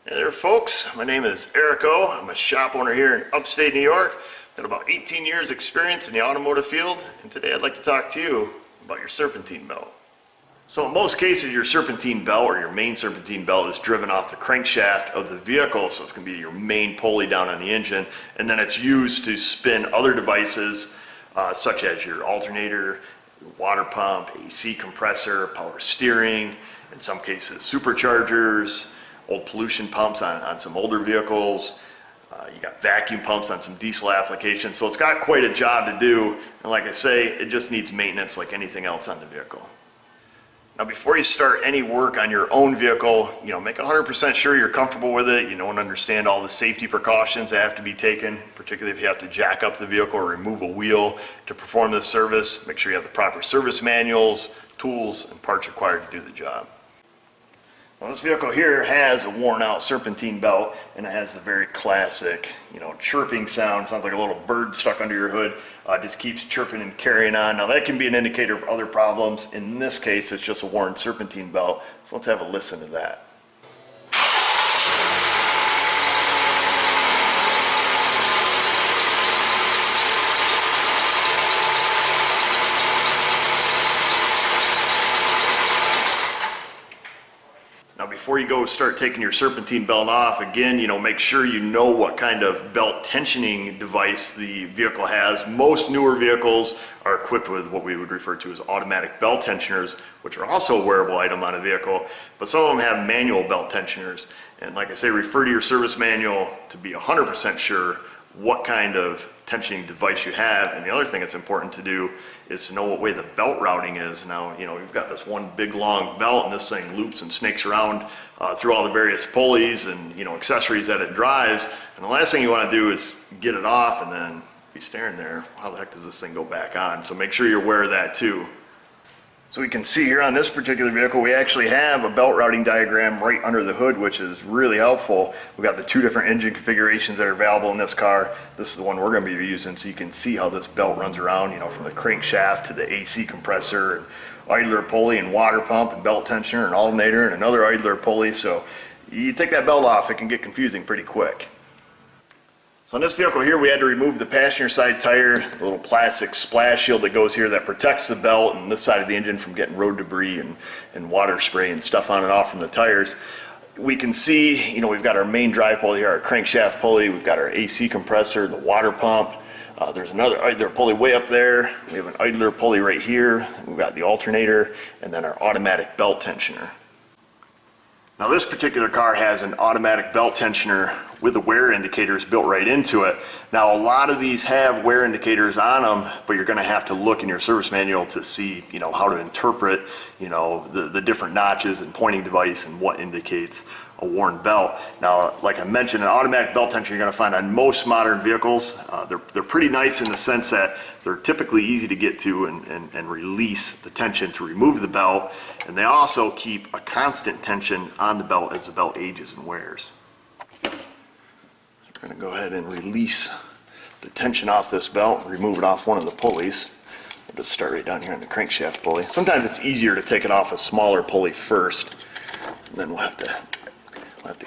Hey there folks, my name is Eric O. I'm a shop owner here in upstate New York. Got about 18 years experience in the automotive field, and today I'd like to talk to you about your serpentine belt. So in most cases your serpentine belt or your main serpentine belt is driven off the crankshaft of the vehicle, so it's going to be your main pulley down on the engine, and then it's used to spin other devices such as your alternator, water pump, AC compressor, power steering, in some cases superchargers, old pollution pumps on some older vehicles. You got vacuum pumps on some diesel applications, so it's got quite a job to do, and like I say, it just needs maintenance like anything else on the vehicle. Now before you start any work on your own vehicle, make 100% sure you're comfortable with it, you know, and understand all the safety precautions that have to be taken, particularly if you have to jack up the vehicle or remove a wheel to perform this service. Make sure you have the proper service manuals, tools, and parts required to do the job. Well, this vehicle here has a worn out serpentine belt, and it has the very classic, chirping sound. Sounds like a little bird stuck under your hood. Just keeps chirping and carrying on. Now that can be an indicator of other problems. In this case, it's just a worn serpentine belt. So let's have a listen to that. Now before you go start taking your serpentine belt off, again, make sure you know what kind of belt tensioning device the vehicle has. Most newer vehicles are equipped with what we would refer to as automatic belt tensioners, which are also a wearable item on a vehicle, but some of them have manual belt tensioners. And like I say, refer to your service manual to be 100% sure what kind of tensioning device you have. And the other thing that's important to do is to know what way the belt routing is. Now, we've got this one big long belt, and this thing loops and snakes around through all the various pulleys and accessories that it drives. And the last thing you want to do is get it off and then be staring there, how the heck does this thing go back on? So make sure you're aware of that too. So we can see here on this particular vehicle, we actually have a belt routing diagram right under the hood, which is really helpful. We've got the two different engine configurations that are available in this car. This is the one we're going to be using, so you can see how this belt runs around, from the crankshaft to the AC compressor, and idler pulley and water pump and belt tensioner and alternator and another idler pulley. So you take that belt off, it can get confusing pretty quick. So on this vehicle here, we had to remove the passenger side tire, the little plastic splash shield that goes here that protects the belt and this side of the engine from getting road debris and water spray and stuff on and off from the tires. We can see, we've got our main drive pulley here, our crankshaft pulley, we've got our AC compressor, the water pump. There's another idler pulley way up there. We have an idler pulley right here. We've got the alternator and then our automatic belt tensioner. Now this particular car has an automatic belt tensioner with the wear indicators built right into it. Now a lot of these have wear indicators on them, but you're going to have to look in your service manual to see, how to interpret, the different notches and pointing device and what indicates a worn belt. Now, like I mentioned, an automatic belt tensioner you're going to find on most modern vehicles. They're pretty nice in the sense that they're typically easy to get to and release the tension to remove the belt, and they also keep a constant tension on the belt as the belt ages and wears. So we're going to go ahead and release the tension off this belt, remove it off one of the pulleys. We'll just start right down here on the crankshaft pulley. Sometimes it's easier to take it off a smaller pulley first, and then we'll have to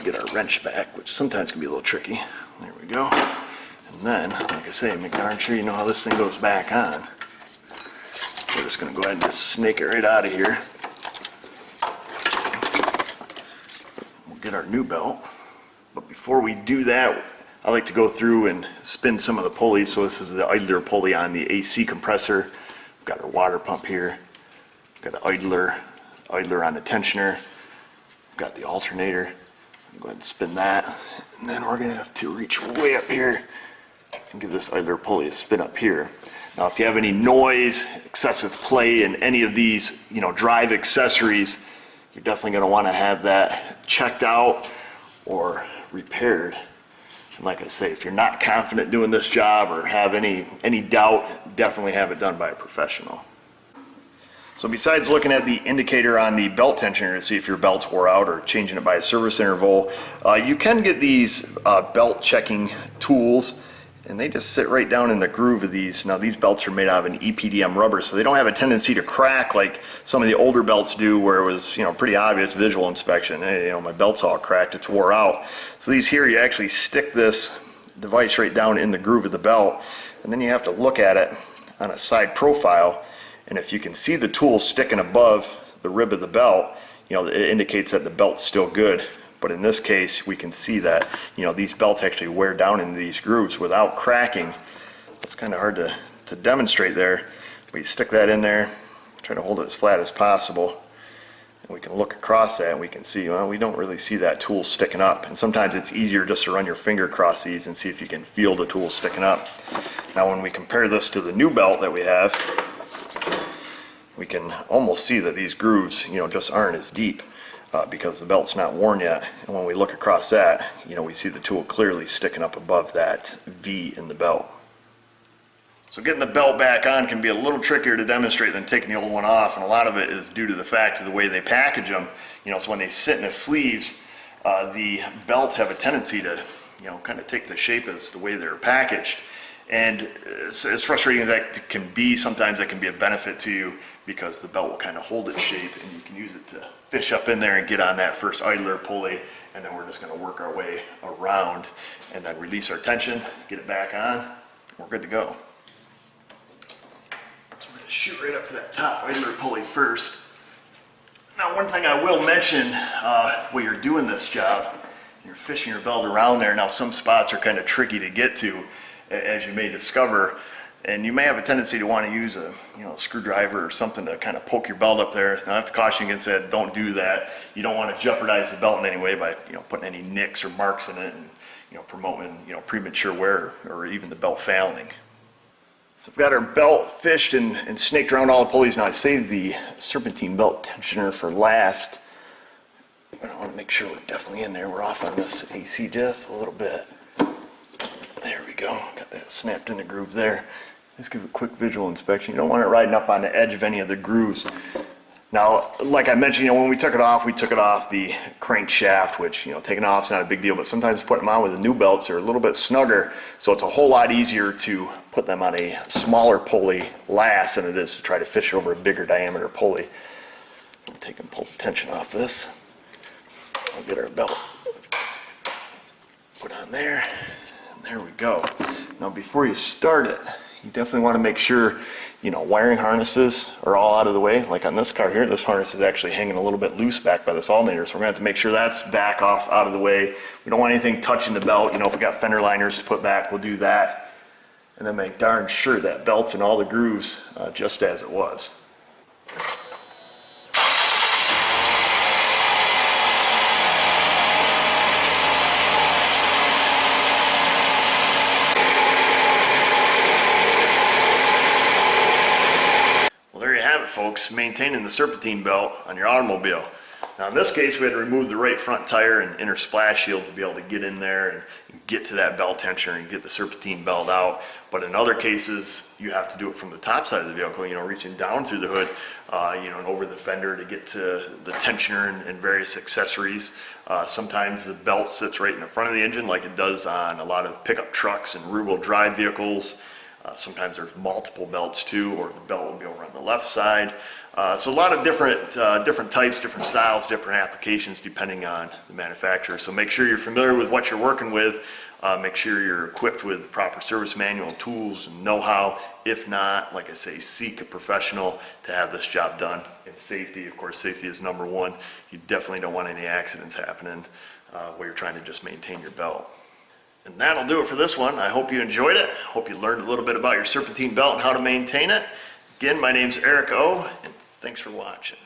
get our wrench back, which sometimes can be a little tricky. There we go. And then, like I say, make darn sure you know how this thing goes back on. We're just going to go ahead and just snake it right out of here. We'll get our new belt. But before we do that, I like to go through and spin some of the pulleys. So this is the idler pulley on the AC compressor. We've got our water pump here. We've got the idler on the tensioner. We've got the alternator. Go ahead and spin that, and then we're going to have to reach way up here and give this idler pulley a spin up here. Now if you have any noise, excessive play in any of these drive accessories, you're definitely going to want to have that checked out or repaired. And like I say, if you're not confident doing this job or have any doubt, definitely have it done by a professional. So besides looking at the indicator on the belt tensioner to see if your belt's wore out or changing it by a service interval, you can get these belt checking tools and they just sit right down in the groove of these. Now these belts are made out of an EPDM rubber, so they don't have a tendency to crack like some of the older belts do, where it was, pretty obvious visual inspection. Hey, my belt's all cracked, it's wore out. So these here, you actually stick this device right down in the groove of the belt, and then you have to look at it on a side profile, and if you can see the tool sticking above the rib of the belt, it indicates that the belt's still good. But in this case, we can see that, these belts actually wear down into these grooves without cracking. It's kind of hard to demonstrate there. But you stick that in there, try to hold it as flat as possible, and we can look across that and we can see, well, we don't really see that tool sticking up. And sometimes it's easier just to run your finger across these and see if you can feel the tool sticking up. Now when we compare this to the new belt that we have, we can almost see that these grooves, just aren't as deep. Because the belt's not worn yet, and when we look across that, we see the tool clearly sticking up above that V in the belt. So getting the belt back on can be a little trickier to demonstrate than taking the old one off, and a lot of it is due to the fact of the way they package them. So when they sit in the sleeves, the belts have a tendency to, kind of take the shape as the way they're packaged. And as frustrating as that can be, sometimes that can be a benefit to you, because the belt will kind of hold its shape and you can use it to fish up in there and get on that first idler pulley, and then we're just going to work our way around and then release our tension, get it back on, we're good to go. So we're going to shoot right up to that top idler pulley first. Now one thing I will mention while you're doing this job, you're fishing your belt around there. Now some spots are kind of tricky to get to, as you may discover, and you may have a tendency to want to use a screwdriver or something to kind of poke your belt up there. Now I have to caution you against that. Don't do that. You don't want to jeopardize the belt in any way by putting any nicks or marks in it and promoting premature wear or even the belt fouling. So we've got our belt fished and snaked around all the pulleys. Now I saved the serpentine belt tensioner for last. I want to make sure we're definitely in there. We're off on this AC just a little bit. There we go. Got that snapped in the groove there. Let's give a quick visual inspection. You don't want it riding up on the edge of any of the grooves. Now, like I mentioned, when we took it off the crankshaft, which, taking it off is not a big deal, but sometimes putting them on with the new belts are a little bit snugger, so it's a whole lot easier to put them on a smaller pulley last than it is to try to fish over a bigger diameter pulley. I'll take and pull the tension off this. I'll get our belt put on there, and there we go. Now, before you start it, you definitely want to make sure, wiring harnesses are all out of the way. Like on this car here, this harness is actually hanging a little bit loose back by this alternator, so we're going to have to make sure that's back off out of the way. We don't want anything touching the belt. If we got fender liners to put back, we'll do that. And then make darn sure that belt's in all the grooves just as it was. Folks, maintaining the serpentine belt on your automobile. Now in this case, we had to remove the right front tire and inner splash shield to be able to get in there and get to that belt tensioner and get the serpentine belt out. But in other cases, you have to do it from the top side of the vehicle, reaching down through the hood, and over the fender to get to the tensioner and various accessories. Sometimes the belt sits right in the front of the engine, like it does on a lot of pickup trucks and rear-wheel drive vehicles. Sometimes there's multiple belts too, or the belt will be over on the left side. So a lot of different types, different styles, different applications depending on the manufacturer. So make sure you're familiar with what you're working with. Make sure you're equipped with the proper service manual, tools, and know-how. If not, like I say, seek a professional to have this job done. And safety, of course, safety is number one. You definitely don't want any accidents happening where you're trying to just maintain your belt. And that'll do it for this one. I hope you enjoyed it. Hope you learned a little bit about your serpentine belt and how to maintain it. Again, my name's Vanessa O, and thanks for watching.